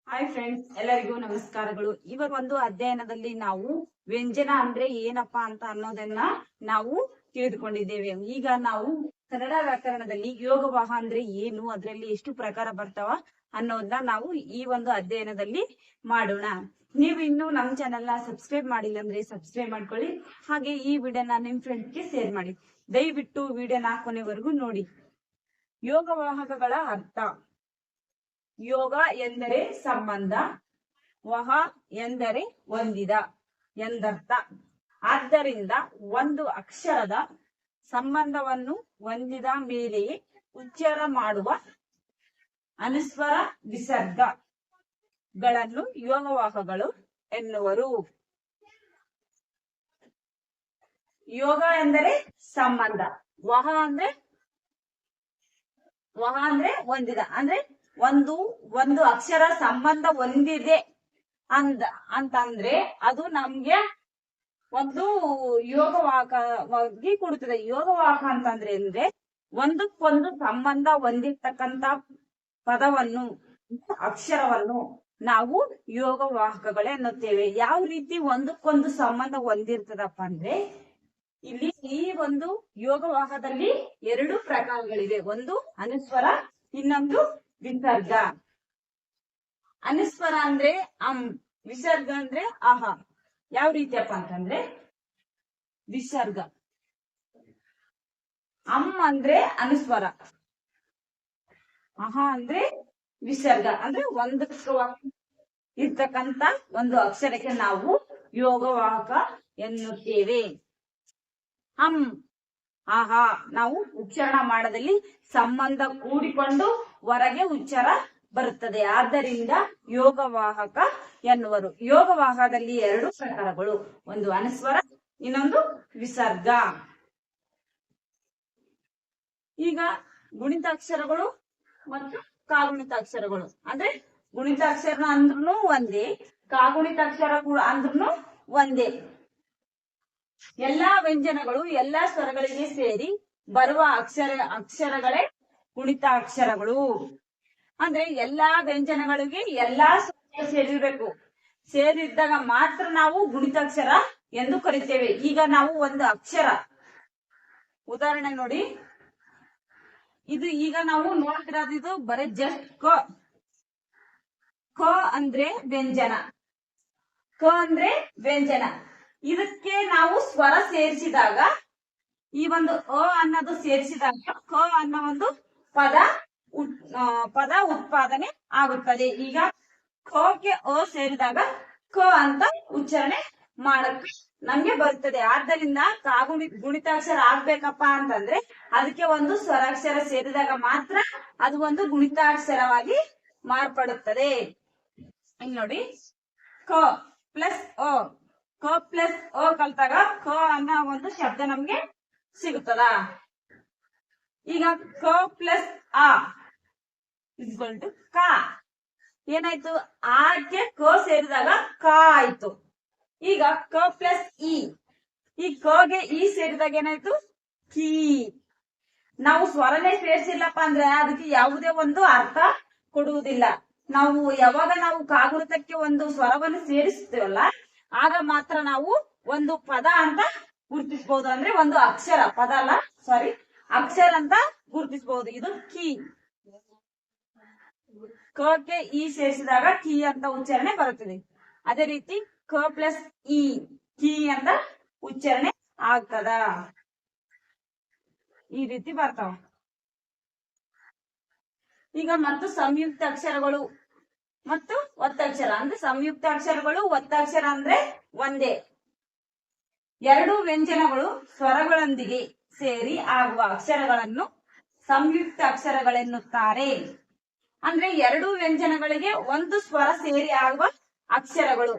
Hi friends, ಎಲ್ಲರಿಗೂ ನಮಸ್ಕಾರಗಳು. ಒಂದು ಅಧ್ಯಯನದಲ್ಲಿ ನಾವು ವ್ಯಂಜನ ಅಂದ್ರೆ ಏನಪ್ಪಾ ಅಂತ ಅನ್ನೋದನ್ನ ನಾವು ತಿಳಿದುಕೊಂಡಿದ್ದೇವೆ. ಈಗ ನಾವು ಕನ್ನಡ ವ್ಯಾಕರಣದಲ್ಲಿ ಯೋಗವಾಹ ಅಂದ್ರೆ ಏನು, ಅದರಲ್ಲಿ ಎಷ್ಟು ಪ್ರಕಾರ ಬರ್ತಾವ ಅನ್ನೋದನ್ನ ನಾವು ಈ ಒಂದು ಅಧ್ಯಯನದಲ್ಲಿ ಮಾಡೋಣ. ನೀವು ಇನ್ನು ನಮ್ಮ ಚಾನೆಲ್ ನ ಸಬ್ಸ್ಕ್ರೈಬ್ ಮಾಡಿಲ್ಲ ಅಂದ್ರೆ ಸಬ್ಸ್ಕ್ರೈಬ್ ಮಾಡ್ಕೊಳ್ಳಿ. ಹಾಗೆ ಈ ವಿಡಿಯೋನ ನಿಮ್ ಫ್ರೆಂಡ್ಸ್ಗೆ ಶೇರ್ ಮಾಡಿ. ದಯವಿಟ್ಟು ವಿಡಿಯೋನ ಕೊನೆವರೆಗೂ ನೋಡಿ. ಯೋಗವಾಹಕಗಳ ಅರ್ಥ: ಯೋಗ ಎಂದರೆ ಸಂಬಂಧ, ವಹ ಎಂದರೆ ಹೊಂದಿದ ಎಂದರ್ಥ. ಆದ್ದರಿಂದ ಒಂದು ಅಕ್ಷರದ ಸಂಬಂಧವನ್ನು ಹೊಂದಿದ ಮೇಲೆಯೇ ಉಚ್ಚಾರ ಮಾಡುವ ಅನುಸ್ವರ ವಿಸರ್ಗಗಳನ್ನು ಯೋಗವಾಹಗಳು ಎನ್ನುವರು. ಯೋಗ ಎಂದರೆ ಸಂಬಂಧ, ವಹ ಅಂದ್ರೆ ಹೊಂದಿದ, ಅಂದ್ರೆ ಒಂದು ಅಕ್ಷರ ಸಂಬಂಧ ಹೊಂದಿದೆ ಅಂತಂದ್ರೆ ಅದು ನಮ್ಗೆ ಒಂದು ಯೋಗವಾಹಕವಾಗಿ ಕೊಡುತ್ತದೆ. ಯೋಗವಾಹಕ ಅಂತಂದ್ರೆ ಒಂದಕ್ಕೊಂದು ಸಂಬಂಧ ಹೊಂದಿರ್ತಕ್ಕಂತ ಪದವನ್ನು, ಅಕ್ಷರವನ್ನು ನಾವು ಯೋಗವಾಹಕಗಳೇ ಅನ್ನುತ್ತೇವೆ. ಯಾವ ರೀತಿ ಒಂದಕ್ಕೊಂದು ಸಂಬಂಧ ಹೊಂದಿರ್ತದಪ್ಪ ಅಂದ್ರೆ, ಇಲ್ಲಿ ಈ ಒಂದು ಯೋಗವಾಹದಲ್ಲಿ ಎರಡು ಪ್ರಕಾರಗಳಿವೆ. ಒಂದು ಅನುಸ್ವರ, ಇನ್ನೊಂದು ವಿಸರ್ಗ. ಅನುಸ್ವರ ಅಂದ್ರೆ ಅಂ, ವಿಸರ್ಗ ಅಂದ್ರೆ ಅಹ. ಯಾವ ರೀತಿಯಪ್ಪ ಅಂತಂದ್ರೆ, ವಿಸರ್ಗ ಅಂ ಅಂದ್ರೆ ಅನುಸ್ವರ, ಅಹ ಅಂದ್ರೆ ವಿಸರ್ಗ. ಅಂದ್ರೆ ಒಂದಕ್ಕೆ ಇರ್ತಕ್ಕಂತ ಒಂದು ಅಕ್ಷರಕ್ಕೆ ನಾವು ಯೋಗವಾಹಕ ಎನ್ನುತ್ತೇವೆ. ಅಂ, ಆಹಾ ನಾವು ಉಚ್ಚಾರ ಮಾಡೋದಲ್ಲಿ ಸಂಬಂಧ ಕೂಡಿಕೊಂಡು ಹೊರಗೆ ಉಚ್ಚಾರ ಬರುತ್ತದೆ. ಆದ್ದರಿಂದ ಯೋಗವಾಹಕ ಎನ್ನುವರು. ಯೋಗವಾಹದಲ್ಲಿ ಎರಡು ಪ್ರಕಾರಗಳು, ಒಂದು ಅನುಸ್ವರ, ಇನ್ನೊಂದು ವಿಸರ್ಗ. ಈಗ ಗುಣಿತಾಕ್ಷರಗಳು ಮತ್ತು ಕಾಗುಣಿತಾಕ್ಷರಗಳು. ಅಂದ್ರೆ ಗುಣಿತಾಕ್ಷರ ಅಂದ್ರೂ ಒಂದೇ, ಕಾಗುಣಿತಾಕ್ಷರ ಅಂದ್ರೂ ಒಂದೇ. ಎಲ್ಲಾ ವ್ಯಂಜನಗಳು ಎಲ್ಲಾ ಸ್ವರಗಳಿಗೆ ಸೇರಿ ಬರುವ ಅಕ್ಷರಗಳೇ ಗುಣಿತಾಕ್ಷರಗಳು. ಅಂದ್ರೆ ಎಲ್ಲಾ ವ್ಯಂಜನಗಳಿಗೆ ಎಲ್ಲಾ ಸ್ವರ ಸೇರಿರ್ಬೇಕು. ಸೇರಿದ್ದಾಗ ಮಾತ್ರ ನಾವು ಗುಣಿತಾಕ್ಷರ ಎಂದು ಕರಿತೇವೆ. ಈಗ ನಾವು ಒಂದು ಅಕ್ಷರ ಉದಾಹರಣೆ ನೋಡಿ, ಇದು ಈಗ ನಾವು ನೋಡ್ತಿರೋದು ಇದು ಬರೀ ಜಸ್ಟ್ ಕ. ಕ ಅಂದ್ರೆ ವ್ಯಂಜನ, ಕ ಅಂದ್ರೆ ವ್ಯಂಜನ. ಇದಕ್ಕೆ ನಾವು ಸ್ವರ ಸೇರಿಸಿದಾಗ, ಈ ಒಂದು ಅ ಅನ್ನೋದು ಸೇರಿಸಿದಾಗ ಕ ಅನ್ನೋ ಒಂದು ಪದ ಉತ್ಪಾದನೆ ಆಗುತ್ತದೆ. ಈಗ ಖಗೆ ಅ ಸೇರಿದಾಗ ಕ ಅಂತ ಉಚ್ಚಾರಣೆ ಮಾಡಕ್ಕೆ ನಮ್ಗೆ ಬರ್ತದೆ. ಆದ್ದರಿಂದ ಗುಣಿತಾಕ್ಷರ ಆಗ್ಬೇಕಪ್ಪ ಅಂತಂದ್ರೆ ಅದಕ್ಕೆ ಒಂದು ಸ್ವರಾಕ್ಷರ ಸೇರಿದಾಗ ಮಾತ್ರ ಅದು ಒಂದು ಗುಣಿತಾಕ್ಷರವಾಗಿ ಮಾರ್ಪಡುತ್ತದೆ. ಇಲ್ಲಿ ನೋಡಿ, ಕ ಪ್ಲಸ್ ಅ, ಕ ಪ್ಲಸ್ ಅ ಕಲ್ತಾಗ ಕ ಅನ್ನೋ ಒಂದು ಶಬ್ದ ನಮ್ಗೆ ಸಿಗುತ್ತದ. ಈಗ ಕ ಪ್ಲಸ್ ಆ ಇಸ್ಕೊಲ್ ಟು ಕ. ಏನಾಯ್ತು? ಆಗೆ ಕ ಸೇರಿದಾಗ ಕ ಆಯ್ತು. ಈಗ ಕ ಪ್ಲಸ್ ಇ, ಈ ಕಗೆ ಇ ಸೇರಿದಾಗ ಏನಾಯ್ತು? ಕಿ. ನಾವು ಸ್ವರನೇ ಸೇರಿಸಿಲ್ಲಪ್ಪ ಅಂದ್ರೆ ಅದಕ್ಕೆ ಯಾವುದೇ ಒಂದು ಅರ್ಥ ಕೊಡುವುದಿಲ್ಲ. ನಾವು ಯಾವಾಗ ನಾವು ಕಾಗುಣಿತಕ್ಕೆ ಒಂದು ಸ್ವರವನ್ನು ಸೇರಿಸ್ತೀವಲ್ಲ, ಆಗ ಮಾತ್ರ ನಾವು ಒಂದು ಪದ ಅಂತ ಗುರುತಿಸಬಹುದು. ಅಂದ್ರೆ ಒಂದು ಅಕ್ಷರ, ಪದ ಅಲ್ಲ, ಸಾರಿ, ಅಕ್ಷರ ಅಂತ ಗುರುತಿಸಬಹುದು. ಇದು ಕಿ. ಕೆ ಇ ಸೇರಿಸಿದಾಗ ಕಿ ಅಂತ ಉಚ್ಚಾರಣೆ ಬರುತ್ತದೆ. ಅದೇ ರೀತಿ ಕ ಪ್ಲಸ್ ಇ, ಕಿ ಅಂತ ಉಚ್ಚಾರಣೆ ಆಗ್ತದ. ಈ ರೀತಿ ಬರ್ತಾವ. ಈಗ ಮತ್ತು ಸಂಯುಕ್ತ ಅಕ್ಷರಗಳು ಮತ್ತು ಒತ್ತಕ್ಷರ. ಅಂದ್ರೆ ಸಂಯುಕ್ತ ಅಕ್ಷರಗಳು, ಒತ್ತಕ್ಷರ ಅಂದ್ರೆ ಒಂದೇ. ಎರಡು ವ್ಯಂಜನಗಳು ಸ್ವರಗಳೊಂದಿಗೆ ಸೇರಿ ಆಗುವ ಅಕ್ಷರಗಳನ್ನು ಸಂಯುಕ್ತ ಅಕ್ಷರಗಳೆನ್ನುತ್ತಾರೆ. ಅಂದ್ರೆ ಎರಡು ವ್ಯಂಜನಗಳಿಗೆ ಒಂದು ಸ್ವರ ಸೇರಿ ಆಗುವ ಅಕ್ಷರಗಳು.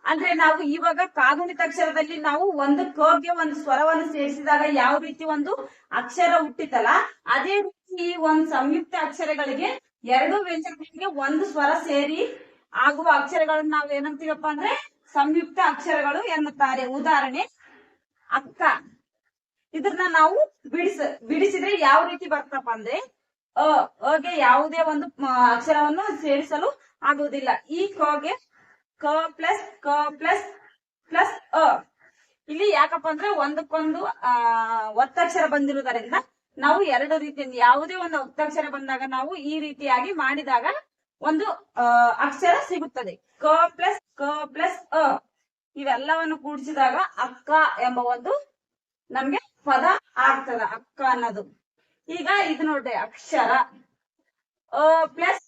ಅಂದ್ರೆ ನಾವು ಇವಾಗ ಕಾಗುಣಿತಾಕ್ಷರದಲ್ಲಿ ನಾವು ಒಂದು ಕಗೆ ಒಂದು ಸ್ವರವನ್ನು ಸೇರಿಸಿದಾಗ ಯಾವ ರೀತಿ ಒಂದು ಅಕ್ಷರ ಹುಟ್ಟಿತಲ್ಲ, ಅದೇ ರೀತಿ ಈ ಒಂದು ಸಂಯುಕ್ತ ಅಕ್ಷರಗಳಿಗೆ ಎರಡು ವ್ಯಂಜನಗಳಿಗೆ ಒಂದು ಸ್ವರ ಸೇರಿ ಆಗುವ ಅಕ್ಷರಗಳನ್ನ ನಾವು ಏನಂತೀವಪ್ಪ ಅಂದ್ರೆ ಸಂಯುಕ್ತ ಅಕ್ಷರಗಳು ಎನ್ನುತ್ತಾರೆ. ಉದಾಹರಣೆ ಅಕ್ಕ. ಇದನ್ನ ನಾವು ಬಿಡಿಸಿದ್ರೆ ಯಾವ ರೀತಿ ಬರ್ತಪ್ಪ ಅಂದ್ರೆ ಗೆ ಯಾವುದೇ ಒಂದು ಅಕ್ಷರವನ್ನು ಸೇರಿಸಲು ಆಗುವುದಿಲ್ಲ. ಈ ಗೆ ಕ ಪ್ಲಸ್ ಪ್ಲಸ್ ಅ. ಇಲ್ಲಿ ಯಾಕಪ್ಪ ಅಂದ್ರೆ ಒಂದಕ್ಕೊಂದು ಒತ್ತಕ್ಷರ ಬಂದಿರುವುದರಿಂದ ನಾವು ಎರಡು ರೀತಿಯಿಂದ ಯಾವುದೇ ಒಂದು ಒತ್ತಕ್ಷರ ಬಂದಾಗ ನಾವು ಈ ರೀತಿಯಾಗಿ ಮಾಡಿದಾಗ ಒಂದು ಅಕ್ಷರ ಸಿಗುತ್ತದೆ. ಕ ಪ್ಲಸ್ ಅ ಇವೆಲ್ಲವನ್ನು ಕೂಡಿಸಿದಾಗ ಅಕ್ಕ ಎಂಬ ಒಂದು ನಮ್ಗೆ ಪದ ಆಗ್ತದ, ಅಕ್ಕ ಅನ್ನೋದು. ಈಗ ಇದು ನೋಡ್ರಿ, ಅಕ್ಷರ ಅ ಪ್ಲಸ್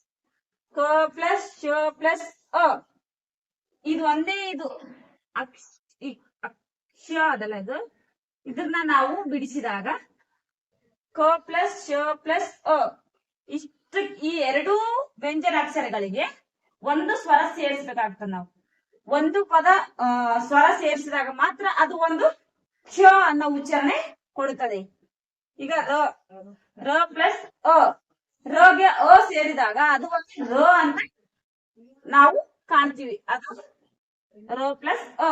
ಕ ಪ್ಲಸ್ ಶ ಪ್ಲಸ್ ಅ. ಇದು ಒಂದೇ, ಇದು ಅಕ್ಷ ಅದಲ್ಲ, ಇದನ್ನ ನಾವು ಬಿಡಿಸಿದಾಗ ಕ ಪ್ಲಸ್ ಶ ಪ್ಲಸ್ ಅ. ಇಷ್ಟು ಈ ಎರಡೂ ವ್ಯಂಜನಾಕ್ಷರಗಳಿಗೆ ಒಂದು ಸ್ವರ ಸೇರಿಸಬೇಕಾಗ್ತದೆ. ನಾವು ಒಂದು ಪದ ಸ್ವರ ಸೇರಿಸಿದಾಗ ಮಾತ್ರ ಅದು ಒಂದು ಕ್ಷ ಅನ್ನೋ ಉಚ್ಚಾರಣೆ ಕೊಡುತ್ತದೆ. ಈಗ ರ ಪ್ಲಸ್ ಅ, ಗೆ ಅ ಸೇರಿದಾಗ ಅದು ಒಂದು ರ ಅಂತ ನಾವು ಕಾಣ್ತೀವಿ. ಅದು ರ ಪ್ಲಸ್ ಅ,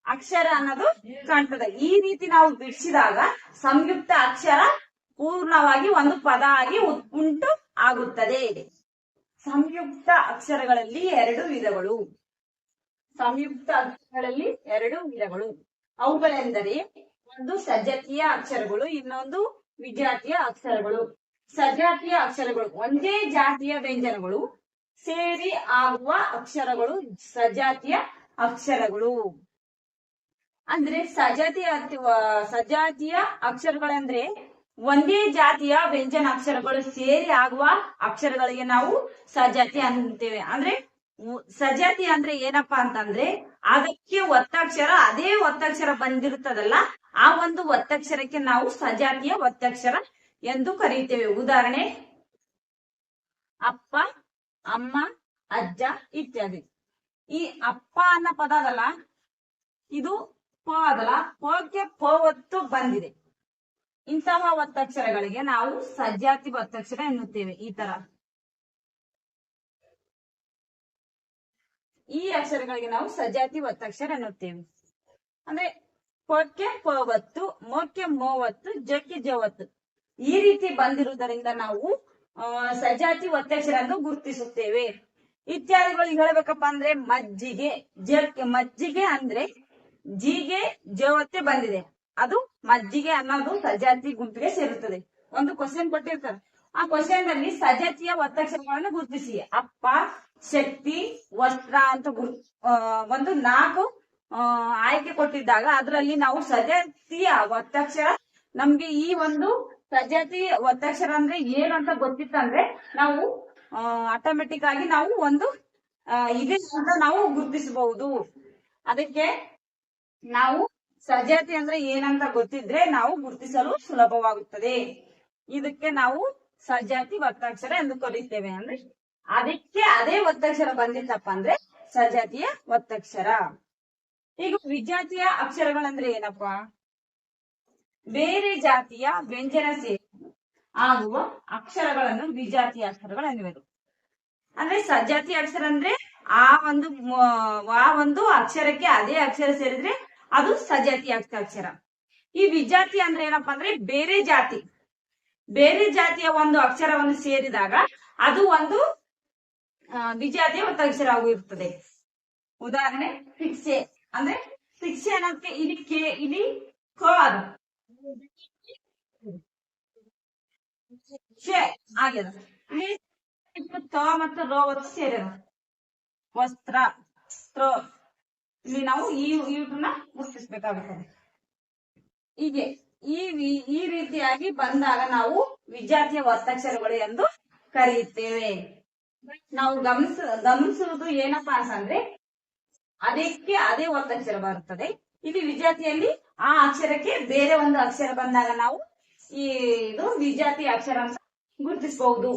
ಅಕ್ಷರ ಅನ್ನೋದು ಕಾಣ್ತದೆ. ಈ ರೀತಿ ನಾವು ಬಿಡಿಸಿದಾಗ ಸಂಯುಕ್ತ ಅಕ್ಷರ ಪೂರ್ಣವಾಗಿ ಒಂದು ಪದ ಆಗಿ ಉಂಟು ಆಗುತ್ತದೆ. ಸಂಯುಕ್ತ ಅಕ್ಷರಗಳಲ್ಲಿ ಎರಡು ವಿಧಗಳು. ಅವುಗಳೆಂದರೆ ಒಂದು ಸಜಾತಿಯ ಅಕ್ಷರಗಳು, ಇನ್ನೊಂದು ವಿಜಾತಿಯ ಅಕ್ಷರಗಳು. ಸಜಾತಿಯ ಅಕ್ಷರಗಳು ಒಂದೇ ಜಾತಿಯ ವ್ಯಂಜನಗಳು ಸೇರಿ ಆಗುವ ಅಕ್ಷರಗಳು ಸಜಾತಿಯ ಅಕ್ಷರಗಳು. ಅಂದ್ರೆ ಸಜಾತಿಯ ಅಕ್ಷರಗಳಂದ್ರೆ ಒಂದೇ ಜಾತಿಯ ವ್ಯಂಜನ ಅಕ್ಷರಗಳು ಸೇರಿ ಆಗುವ ಅಕ್ಷರಗಳಿಗೆ ನಾವು ಸಜಾತಿ ಅಂತೇವೆ. ಅಂದ್ರೆ ಸಜಾತಿ ಅಂದ್ರೆ ಏನಪ್ಪಾ ಅಂತಂದ್ರೆ ಅದಕ್ಕೆ ಒತ್ತಕ್ಷರ, ಅದೇ ಒತ್ತಕ್ಷರ ಬಂದಿರುತ್ತದಲ್ಲ, ಆ ಒಂದು ಒತ್ತಕ್ಷರಕ್ಕೆ ನಾವು ಸಜಾತಿಯ ಒತ್ತಕ್ಷರ ಎಂದು ಕರೆಯುತ್ತೇವೆ. ಉದಾಹರಣೆ ಅಪ್ಪ, ಅಮ್ಮ, ಅಜ್ಜ ಇತ್ಯಾದಿ. ಈ ಅಪ್ಪ ಅನ್ನೋ ಪದ ಅದಲ್ಲ, ಇದು ಪ ಅದಲ್ಲ, ಪಕ್ಕೆ ಪ ಒತ್ತು ಬಂದಿದೆ. ಇಂತಹ ಒತ್ತಕ್ಷರಗಳಿಗೆ ನಾವು ಸಜಾತಿ ಒತ್ತಕ್ಷರ ಎನ್ನುತ್ತೇವೆ. ಈ ತರ ಈ ಅಕ್ಷರಗಳಿಗೆ ನಾವು ಸಜಾತಿ ಒತ್ತಕ್ಷರ ಎನ್ನುತ್ತೇವೆ. ಅಂದ್ರೆ ಪಕ್ಕೆ ಪ ಒತ್ತು, ಮೊಕ್ಕೆ ಮೋ ಒತ್ತು, ಜಕ್ಕೆ ಜ ಒತ್ತು ಈ ರೀತಿ ಬಂದಿರುವುದರಿಂದ ನಾವು ಸಜಾತಿ ಒತ್ತಕ್ಷರ ಎಂದು ಗುರುತಿಸುತ್ತೇವೆ. ಇತ್ಯಾದಿಗಳು ಹೇಳಬೇಕಪ್ಪ ಅಂದ್ರೆ ಮಜ್ಜಿಗೆ, ಮಜ್ಜಿಗೆ ಅಂದ್ರೆ ಜಿಗೆ ಜವತ್ತೆ ಬಂದಿದೆ, ಅದು ಮಜ್ಜಿಗೆ ಅನ್ನೋದು ಸಜಾತಿ ಗುಂಪಿಗೆ ಸೇರುತ್ತದೆ. ಒಂದು ಕ್ವಶನ್ ಕೊಟ್ಟಿರ್ತಾರೆ, ಆ ಕ್ವಶನ್ ಅಲ್ಲಿ ಸಜಾತಿಯ ಒತ್ತಕ್ಷರಗಳನ್ನು ಗುರುತಿಸಿ. ಅಪ್ಪ, ಶಕ್ತಿ, ವಸ್ತ್ರ ಅಂತ ಒಂದು 4 ಆಯ್ಕೆ ಕೊಟ್ಟಿದ್ದಾಗ ಅದರಲ್ಲಿ ನಾವು ಸಜಾತಿಯ ಒತ್ತಕ್ಷರ, ನಮ್ಗೆ ಈ ಒಂದು ಸಜಾತಿ ಒತ್ತಕ್ಷರ ಅಂದ್ರೆ ಏನು ಅಂತ ಗೊತ್ತಿತ್ತಂದ್ರೆ ನಾವು ಆಟೋಮೆಟಿಕ್ ಆಗಿ ನಾವು ಒಂದು ಇದೆ ಅಂತ ನಾವು ಗುರುತಿಸಬಹುದು. ಅದಕ್ಕೆ ನಾವು ಸಜಾತಿ ಅಂದ್ರೆ ಏನಂತ ಗೊತ್ತಿದ್ರೆ ನಾವು ಗುರುತಿಸಲು ಸುಲಭವಾಗುತ್ತದೆ. ಇದಕ್ಕೆ ನಾವು ಸಜಾತಿ ಒತ್ತಕ್ಷರ ಎಂದು ಕರೀತೇವೆ. ಅಂದ್ರೆ ಅದಕ್ಕೆ ಅದೇ ಒತ್ತಕ್ಷರ ಬಂದಿತ್ತಪ್ಪ ಅಂದ್ರೆ ಸಜಾತಿಯ ಒತ್ತಕ್ಷರ. ಈಗ ವಿಜಾತಿಯ ಅಕ್ಷರಗಳಂದ್ರೆ ಏನಪ್ಪಾ? ಬೇರೆ ಜಾತಿಯ ವ್ಯಂಜನ ಸೇರಿ ಆಗುವ ಅಕ್ಷರಗಳನ್ನು ವಿಜಾತಿಯ ಅಕ್ಷರಗಳು ಎನ್ನುವರು. ಅಂದ್ರೆ ಸಜಾತಿ ಅಕ್ಷರ ಅಂದ್ರೆ ಆ ಒಂದು ಅಕ್ಷರಕ್ಕೆ ಅದೇ ಅಕ್ಷರ ಸೇರಿದ್ರೆ ಅದು ಸಜಾತಿ ಅಕ್ಷರ. ಈ ವಿಜಾತಿ ಅಂದ್ರೆ ಏನಪ್ಪಾ ಅಂದ್ರೆ ಬೇರೆ ಜಾತಿಯ ಒಂದು ಅಕ್ಷರವನ್ನು ಸೇರಿದಾಗ ಅದು ಒಂದು ವಿಜಾತಿಯ ಒತ್ತಕ್ಷರ ಆಗಿರುತ್ತದೆ. ಉದಾಹರಣೆ ಶಿಕ್ಷೆ. ಅಂದ್ರೆ ಶಿಕ್ಷೆ ಅನ್ನೋದಕ್ಕೆ ಇಲ್ಲಿ ಕ ಆಗ್ಯದ. ತ ಮತ್ತು ರ ಒತ್ತು ಸೇರ್ಯದ. ವಸ್ತ್ರ, ಇಲ್ಲಿ ನಾವು ಇವ್ರನ್ನ ಗುರುತಿಸಬೇಕಾಗುತ್ತದೆ. ಹೀಗೆ ಈ ರೀತಿಯಾಗಿ ಬಂದಾಗ ನಾವು ವಿಜಾತಿಯ ಒತ್ತಕ್ಷರಗಳು ಎಂದು ಕರೆಯುತ್ತೇವೆ. ನಾವು ಗಮನಿಸುವುದು ಏನಪ್ಪಾ ಅಂತಂದ್ರೆ ಅದಕ್ಕೆ ಅದೇ ಒತ್ತಕ್ಷರ ಬರುತ್ತದೆ. ಇಲ್ಲಿ ವಿಜಾತಿಯಲ್ಲಿ ಆ ಅಕ್ಷರಕ್ಕೆ ಬೇರೆ ಒಂದು ಅಕ್ಷರ ಬಂದಾಗ ನಾವು ಇದು ವಿಜಾತಿ ಅಕ್ಷರ ಅಂತ ಗುರುತಿಸಬಹುದು.